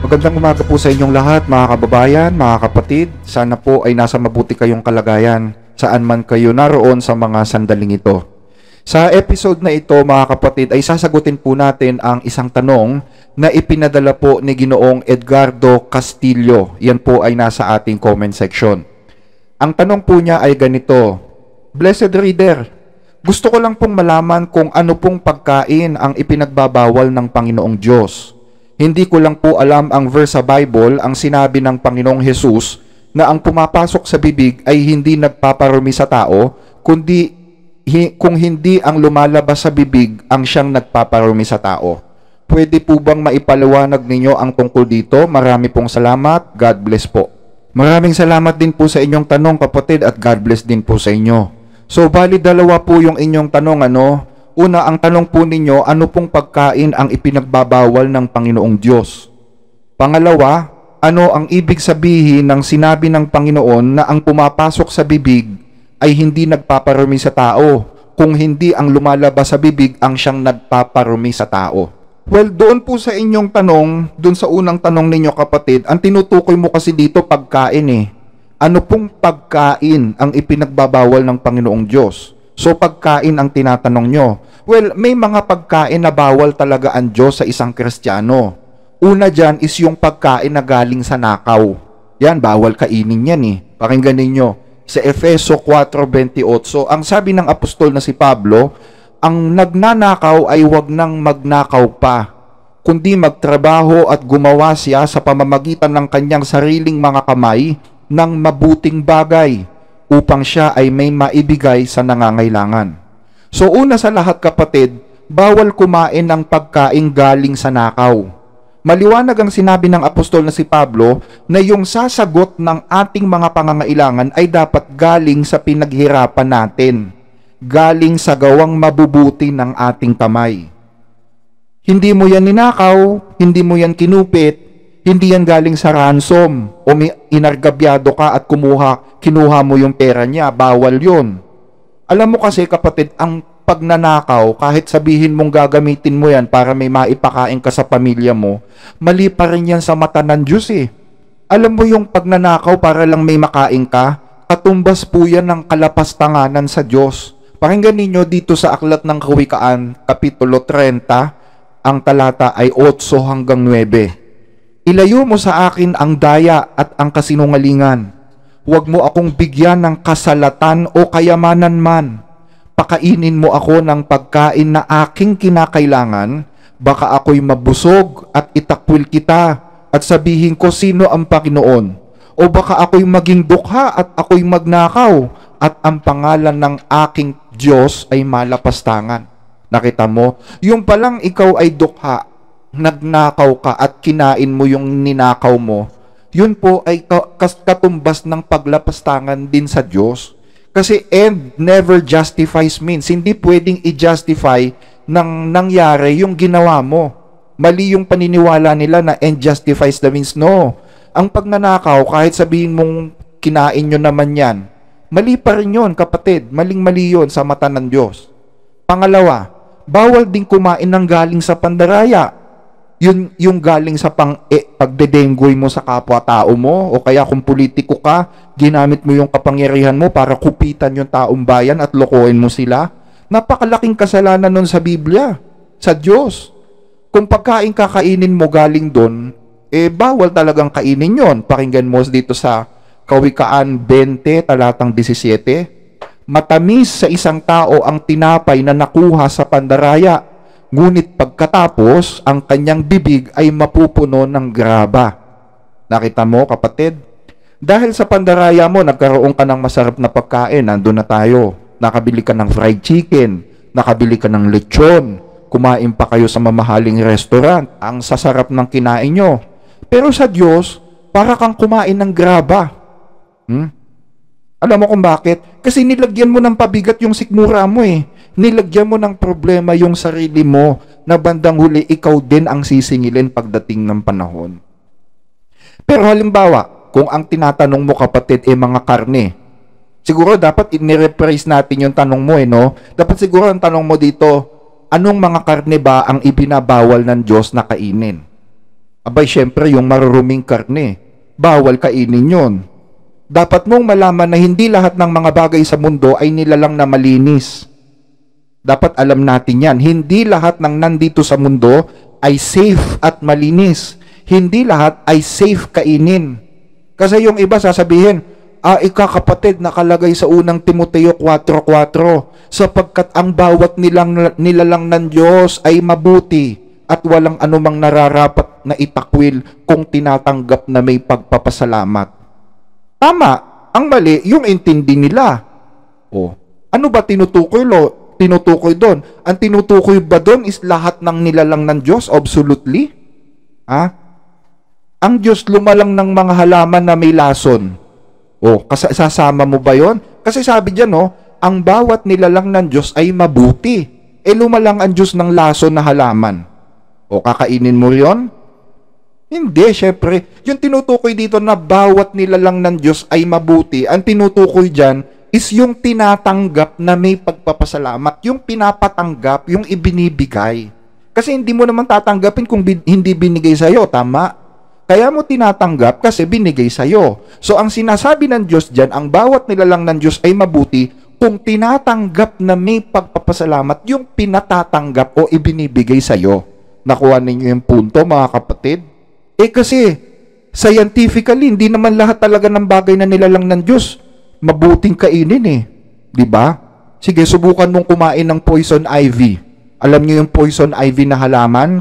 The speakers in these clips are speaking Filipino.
Magandang umaga po sa inyong lahat, mga kababayan, mga kapatid. Sana po ay nasa mabuti kayong kalagayan saan man kayo naroon sa mga sandaling ito. Sa episode na ito, mga kapatid, ay sasagutin po natin ang isang tanong na ipinadala po ni Ginoong Edgardo Castillo. Yan po ay nasa ating comment section. Ang tanong po niya ay ganito: Blessed Reader, gusto ko lang pong malaman kung ano pong pagkain ang ipinagbabawal ng Panginoong Diyos. Hindi ko lang po alam ang verse sa Bible ang sinabi ng Panginoong Hesus na ang pumapasok sa bibig ay hindi nagpaparumi sa tao, kundi kung hindi ang lumalabas sa bibig ang siyang nagpaparumi sa tao. Pwede po bang maipaliwanag ninyo ang tungkol dito? Marami pong salamat. God bless po. Maraming salamat din po sa inyong tanong, kapatid, at God bless din po sa inyo. So, bali dalawa po yung inyong tanong, Una, ang tanong po ninyo, ano pong pagkain ang ipinagbabawal ng Panginoong Diyos? Pangalawa, ano ang ibig sabihin ng sinabi ng Panginoon na ang pumapasok sa bibig ay hindi nagpaparumi sa tao, kung hindi ang lumalabas sa bibig ang siyang nagpaparumi sa tao? Well, doon po sa inyong tanong, doon sa unang tanong ninyo, kapatid, ang tinutukoy mo kasi dito pagkain eh. Ano pong pagkain ang ipinagbabawal ng Panginoong Diyos? So, pagkain ang tinatanong nyo. Well, may mga pagkain na bawal talaga ang Diyos sa isang Kristiyano. Una dyan is yung pagkain na galing sa nakaw. Yan, bawal kainin yan eh. Pakinggan ninyo. Sa Efeso 4:28, ang sabi ng apostol na si Pablo, ang nagnanakaw ay wag nang magnakaw pa, kundi magtrabaho at gumawa siya sa pamamagitan ng kanyang sariling mga kamay ng mabuting bagay, upang siya ay may maibigay sa nangangailangan. So una sa lahat, kapatid, bawal kumain ng pagkain galing sa nakaw. Maliwanag ang sinabi ng apostol na si Pablo na yung sasagot ng ating mga pangangailangan ay dapat galing sa pinaghirapan natin, galing sa gawang mabubuti ng ating kamay. Hindi mo yan ninakaw, hindi mo yan kinupit, hindi yan galing sa ransom o may inargabyado ka at kinuha mo yung pera niya. Bawal yun. Alam mo kasi, kapatid, ang pagnanakaw, kahit sabihin mong gagamitin mo yan para may maipakain ka sa pamilya mo, mali pa rin yan sa mata ng Diyos eh. Alam mo yung pagnanakaw para lang may makain ka, katumbas po yan ng kalapastanganan sa Diyos. Pakinggan ninyo dito sa Aklat ng Kawikaan, Kapitulo 30, ang talata ay 8 hanggang 9. Ilayo mo sa akin ang daya at ang kasinungalingan. Huwag mo akong bigyan ng kasalatan o kayamanan man. Pakainin mo ako ng pagkain na aking kinakailangan, baka ako'y mabusog at itakwil kita at sabihin ko sino ang Panginoon. O baka ako'y maging dukha at ako'y magnakaw at ang pangalan ng aking Diyos ay malapastangan. Nakita mo? Yung palang ikaw ay dukha, nagnakaw ka at kinain mo yung ninakaw mo, yun po ay katumbas ng paglapastangan din sa Diyos. Kasi end never justifies means. Hindi pwedeng i-justify ng nangyari yung ginawa mo. Mali yung paniniwala nila na end justifies the means. No. Ang pagnanakaw, kahit sabihin mong kinain nyo naman yan, mali pa rin yun, kapatid. Maling-mali yun sa mata ng Diyos. Pangalawa, bawal din kumain ng galing sa pandaraya. Yung galing sa pagdedenggoy mo sa kapwa-tao mo, o kaya kung politiko ka, ginamit mo yung kapangyarihan mo para kupitan yung taong bayan at lokohin mo sila. Napakalaking kasalanan nun sa Biblia, sa Diyos. Kung pagkain kakainin mo galing doon, bawal talagang kainin yon. Pakinggan mo dito sa Kawikaan 20, talatang 17. Matamis sa isang tao ang tinapay na nakuha sa pandaraya, ngunit pagkatapos, ang kanyang bibig ay mapupuno ng graba. Nakita mo, kapatid? Dahil sa pandaraya mo, nagkaroon ka ng masarap na pagkain. Nandun na tayo. Nakabili ka ng fried chicken. Nakabili ka ng lechon. Kumain pa kayo sa mamahaling restaurant. Ang sasarap ng kinain nyo. Pero sa Diyos, para kang kumain ng graba. Alam mo kung bakit? Kasi nilagyan mo ng pabigat yung sikmura mo eh. Nilagyan mo ng problema yung sarili mo na bandang huli ikaw din ang sisingilin pagdating ng panahon. Pero halimbawa, kung ang tinatanong mo, kapatid, mga karne, siguro dapat i-rephrase natin yung tanong mo no? Dapat siguro ang tanong mo dito, anong mga karne ba ang ibinabawal ng Diyos na kainin? Abay, syempre, yung maruruming karne, bawal kainin yon. Dapat mong malaman na hindi lahat ng mga bagay sa mundo ay nilalang na malinis. Dapat alam natin yan. Hindi lahat ng nandito sa mundo ay safe at malinis. Hindi lahat ay safe kainin. Kasi yung iba sasabihin, ikakapatid nakalagay sa unang Timoteo 4:4, sapagkat ang bawat nilalang ng Diyos ay mabuti at walang anumang nararapat na itakwil kung tinatanggap na may pagpapasalamat. Tama, ang mali, yung intindi nila. Ano ba tinutukoy doon? Ang tinutukoy ba doon is lahat ng nilalang ng Diyos? Absolutely. Ang Diyos lumalang ng mga halaman na may lason. Sasama mo ba yon? Kasi sabi dyan, ang bawat nilalang ng Diyos ay mabuti. Lumalang ang Diyos ng lason na halaman. Kakainin mo yon? Hindi, syempre. Yung tinutukoy dito na bawat nilalang ng Diyos ay mabuti, ang tinutukoy dyan is yung tinatanggap na may pagpapasalamat, yung pinapatanggap, yung ibinibigay. Kasi hindi mo naman tatanggapin kung hindi binigay sa'yo, tama? Kaya mo tinatanggap kasi binigay sa'yo. So ang sinasabi ng Diyos dyan, ang bawat nilalang ng Diyos ay mabuti kung tinatanggap na may pagpapasalamat, yung pinatatanggap o ibinibigay sa'yo. Nakuha ninyo yung punto, mga kapatid? Kasi scientifically, hindi naman lahat talaga ng bagay na nilalang ng Diyos mabuting kainin Di ba? Sige, subukan mong kumain ng poison ivy. Alam niyo yung poison ivy na halaman?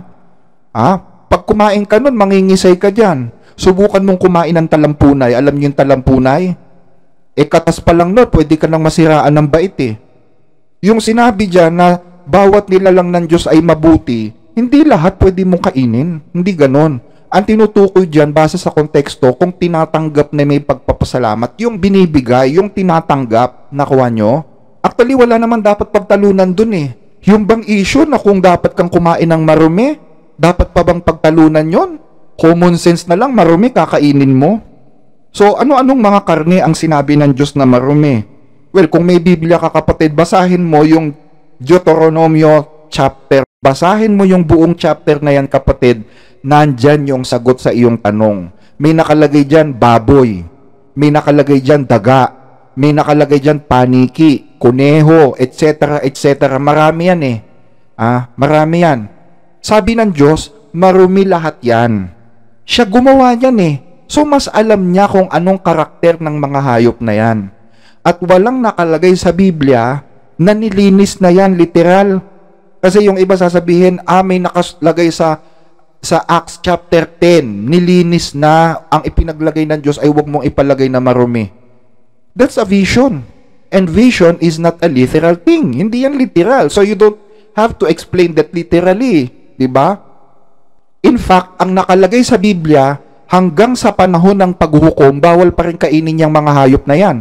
Pag kumain ka nun, mangingisay ka dyan. Subukan mong kumain ng talampunay. Alam niyo yung talampunay? Katas pa lang nun, pwede ka nang masiraan ng bait Yung sinabi dyan na bawat nilalang ng Diyos ay mabuti, hindi lahat pwede mong kainin. Hindi ganon. Ang tinutukoy dyan, base sa konteksto, kung tinatanggap na may pagpapasalamat, yung binibigay, yung tinatanggap, nakuha nyo? Actually, wala naman dapat pagtalunan dun Yung bang issue na kung dapat kang kumain ng marumi, dapat pa bang pagtalunan yon? Common sense na lang, marumi kakainin mo. So, ano-anong mga karne ang sinabi ng Diyos na marumi? Well, kung may Biblia ka kapatid, basahin mo yung Deuteronomio chapter. Basahin mo yung buong chapter na yan kapatid. Nandyan yung sagot sa iyong tanong. May nakalagay dyan baboy. May nakalagay dyan daga. May nakalagay dyan paniki, kuneho, etc. etc. Marami yan marami yan. Sabi ng Diyos, marumi lahat yan. Siya gumawa yan So mas alam niya kung anong karakter ng mga hayop na yan. At walang nakalagay sa Biblia na nilinis na yan, literal. Kasi yung iba sasabihin, may nakalagay sa Acts chapter 10, nilinis na, ang ipinaglagay ng Diyos ay huwag mong ipalagay na marumi. That's a vision. And vision is not a literal thing. Hindi yan literal. So you don't have to explain that literally. Diba? In fact, ang nakalagay sa Biblia, hanggang sa panahon ng paghuhukom, bawal pa rin kainin yung mga hayop na yan.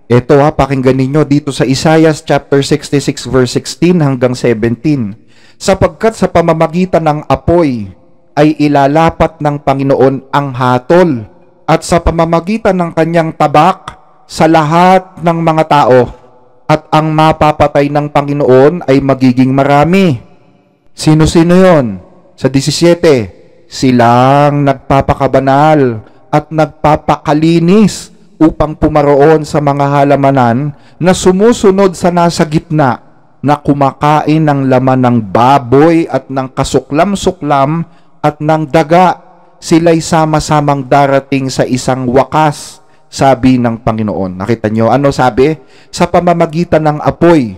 Ito pakinggan ninyo dito sa Isaiah chapter 66 verse 16 hanggang 17. Sapagkat sa pamamagitan ng apoy ay ilalapat ng Panginoon ang hatol, at sa pamamagitan ng kanyang tabak sa lahat ng mga tao, at ang mapapatay ng Panginoon ay magiging marami. Sino-sino yon? Sa 17, silang nagpapakabanal at nagpapakalinis upang pumaroon sa mga halamanan na sumusunod sa nasa gitna, na kumakain ng laman ng baboy at ng kasuklam-suklam at ng daga. Sila'y sama-samang darating sa isang wakas, sabi ng Panginoon. Nakita nyo? Ano sabi? Sa pamamagitan ng apoy,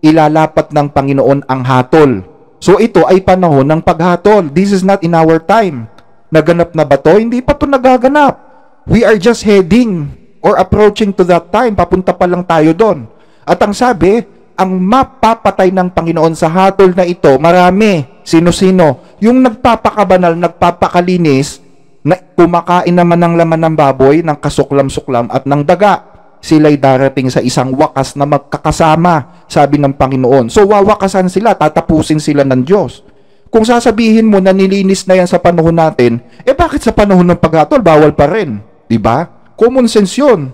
ilalapat ng Panginoon ang hatol. So ito ay panahon ng paghatol. This is not in our time. Naganap na ba to? Hindi pa to nagaganap. We are just heading or approaching to that time. Papunta pa lang tayo doon. At ang sabi, ang mapapatay ng Panginoon sa hatol na ito, marami. Sino-sino? Yung nagpapakabanal, nagpapakalinis, na kumakain naman ng laman ng baboy, ng kasuklam-suklam at ng daga. Sila'y darating sa isang wakas na magkakasama, sabi ng Panginoon. So wawakasan sila, tatapusin sila ng Diyos. Kung sasabihin mo na nilinis na yan sa panahon natin, bakit sa panahon ng paghatol, bawal pa rin? Diba? Common sense yun.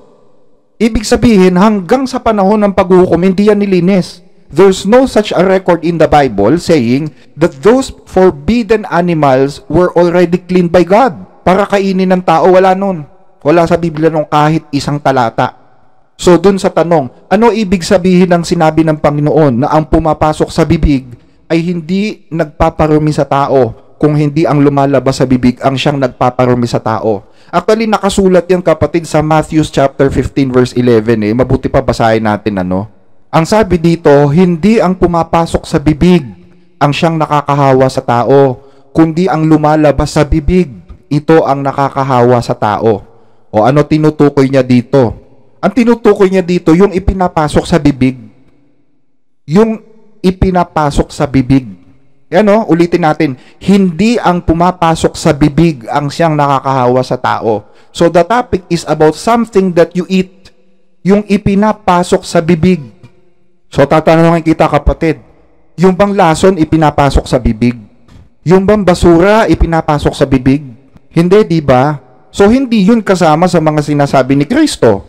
Ibig sabihin, hanggang sa panahon ng paghuhukom, hindi yan nilinis. there's no such a record in the Bible saying that those forbidden animals were already cleaned by God. Para kainin ng tao, wala nun. Wala sa Biblia nung kahit isang talata. So dun sa tanong, ano ibig sabihin ng sinabi ng Panginoon na ang pumapasok sa bibig ay hindi nagpaparumi sa tao, kung hindi ang lumalabas sa bibig ang siyang nagpaparumi sa tao? Actually, nakasulat yan kapatid sa Matthew chapter 15 verse 11 eh. Mabuti pa basahin natin ano. Ang sabi dito, hindi ang pumapasok sa bibig ang siyang nakakahawa sa tao, kundi ang lumalabas sa bibig, ito ang nakakahawa sa tao. O ano tinutukoy niya dito? Ang tinutukoy niya dito, yung ipinapasok sa bibig. Yung ipinapasok sa bibig. Yan o, ulitin natin. Hindi ang pumapasok sa bibig ang siyang nakakahawa sa tao. So the topic is about something that you eat. Yung ipinapasok sa bibig. So tatanungin kita kapatid, yung bang lason ipinapasok sa bibig? Yung bang basura ipinapasok sa bibig? Hindi, di ba? So hindi yun kasama sa mga sinasabi ni Kristo.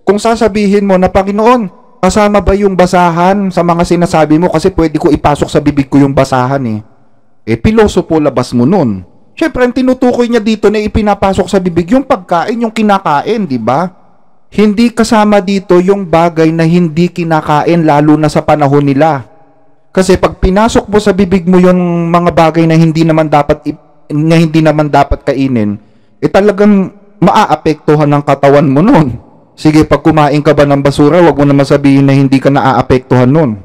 Kung sasabihin mo na, Panginoon, kasama ba yung basahan sa mga sinasabi mo kasi pwede ko ipasok sa bibig ko yung basahan eh. Piloso po labas mo nun. Siyempre, ang tinutukoy niya dito na ipinapasok sa bibig yung pagkain, yung kinakain, di ba? Hindi kasama dito yung bagay na hindi kinakain lalo na sa panahon nila. Kasi pag pinasok mo sa bibig mo yung mga bagay na hindi naman dapat kainin, talagang maaapektuhan ng katawan mo nun. Sige, pag kumain ka ba ng basura, wag mo naman sabihin na hindi ka naaapektuhan nun.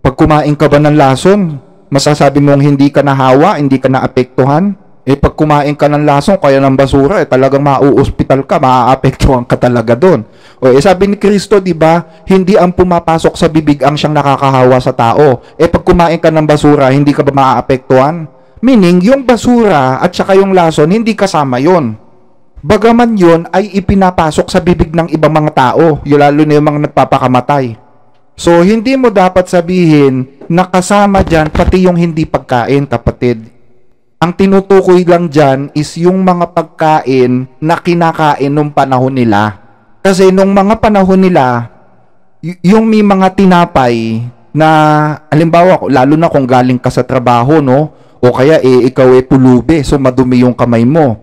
Pag kumain ka ba ng lason, masasabi mong hindi ka nahawa, hindi ka naapektuhan. Pag kumain ka ng lason, kaya ng basura, talagang mauospital ka, maaapektuhan ka talaga doon. Sabi ni Kristo, di ba, hindi ang pumapasok sa bibig ang siyang nakakahawa sa tao. Pag kumain ka ng basura, hindi ka ba maaapektuhan? Meaning, yung basura at saka yung lason, hindi kasama yon. Bagaman yon ay ipinapasok sa bibig ng ibang mga tao, lalo na yung mga nagpapakamatay. So, hindi mo dapat sabihin na kasama dyan pati yung hindi pagkain, kapatid. Ang tinutukoy lang dyan is yung mga pagkain na kinakain nung panahon nila. Kasi nung mga panahon nila, yung may mga tinapay na, halimbawa, lalo na kung galing ka sa trabaho, no? O kaya ikaw pulubi, so madumi yung kamay mo.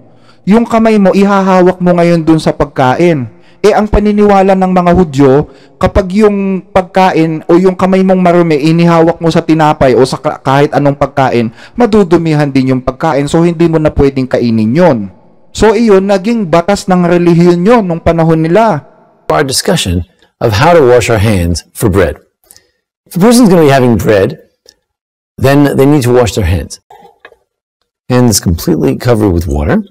Yung kamay mo, ihahawak mo ngayon dun sa pagkain. Ang paniniwala ng mga Hudyo, kapag yung pagkain o yung kamay mong marumi, inihawak mo sa tinapay o sa kahit anong pagkain, madudumihan din yung pagkain. So, hindi mo na pwedeng kainin yon. So, iyon, naging batas ng relihiyon yon nung panahon nila. Our discussion of how to wash our hands for bread. If a person's going to be having bread, then they need to wash their hands. Hands completely covered with water.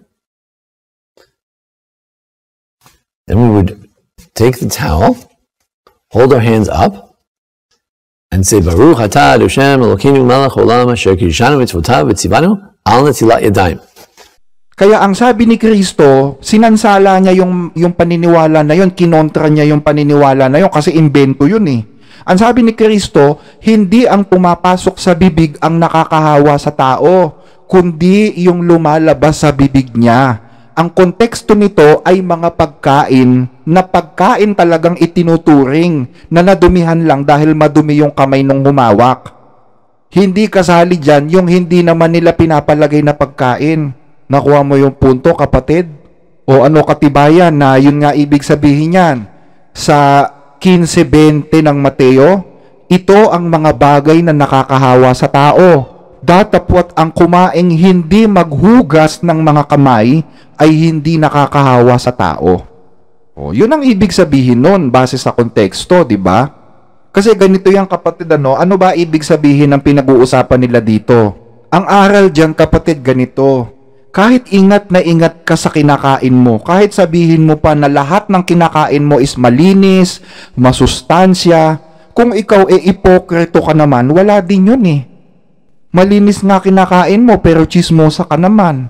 Then we would take the towel, hold our hands up, and say, Baruch atah Hashem Elokeinu melech olam asher kiddushanu mitzvotav v'tzivanu al netilat yadayim. Kaya ang sabi ni Kristo, sinansala niya yung paniniwala na yun, kinontra niya yung paniniwala na yun kasi invento yun eh. Ang sabi ni Kristo, hindi ang pumapasok sa bibig ang nakakahawa sa tao, kundi yung lumalabas sa bibig niya. Ang konteksto nito ay mga pagkain na pagkain talagang itinuturing na nadumihan lang dahil madumi yung kamay nung humawak. Hindi kasali dyan yung hindi naman nila pinapalagay na pagkain. Nakuha mo yung punto, kapatid? O ano katibayan na yun nga ibig sabihin yan? Sa 15:20 ng Mateo, ito ang mga bagay na nakakahawa sa tao. Datapwat ang kumaing hindi maghugas ng mga kamay ay hindi nakakahawa sa tao. Yun ang ibig sabihin nun base sa konteksto, di ba? Kasi ganito yung kapatid, ano ba ibig sabihin ng pinag-uusapan nila dito? Ang aral dyan, kapatid, ganito. Kahit ingat na ingat ka sa kinakain mo, kahit sabihin mo pa na lahat ng kinakain mo is malinis, masustansya, kung ikaw ipokrito ka naman, wala din yun eh. Malinis nga kinakain mo pero chismosa ka naman.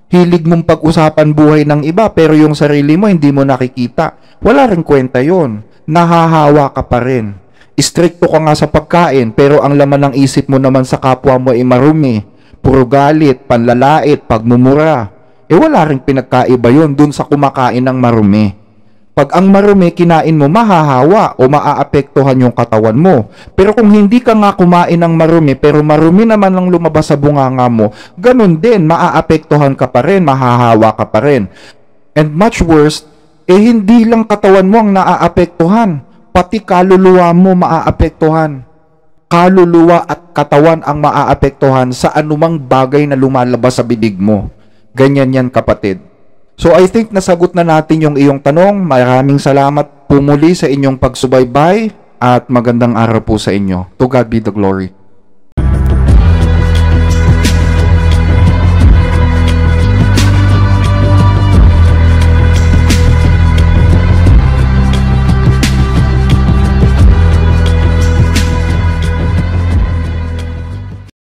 Hilig mong pag-usapan buhay ng iba pero yung sarili mo hindi mo nakikita. Wala rin kwenta yon. Nahahawa ka pa rin. Istrikto ka nga sa pagkain pero ang laman ng isip mo naman sa kapwa mo ay marumi. Puro galit, panlalait, pagmumura. Wala rin pinagkaiba yon dun sa kumakain ng marumi. Pag ang marumi kinain mo, mahahawa o maaapektuhan yung katawan mo. Pero kung hindi ka nga kumain ng marumi, pero marumi naman ang lumabas sa bunganga mo, ganun din, maaapektuhan ka pa rin, mahahawa ka pa rin. And much worse, hindi lang katawan mo ang naaapektuhan, pati kaluluwa mo maaapektuhan. Kaluluwa at katawan ang maaapektuhan sa anumang bagay na lumalabas sa bibig mo. Ganyan yan, kapatid. So I think nasagot na natin yung iyong tanong. Maraming salamat po muli sa inyong pagsubaybay at magandang araw po sa inyo. To God be the glory.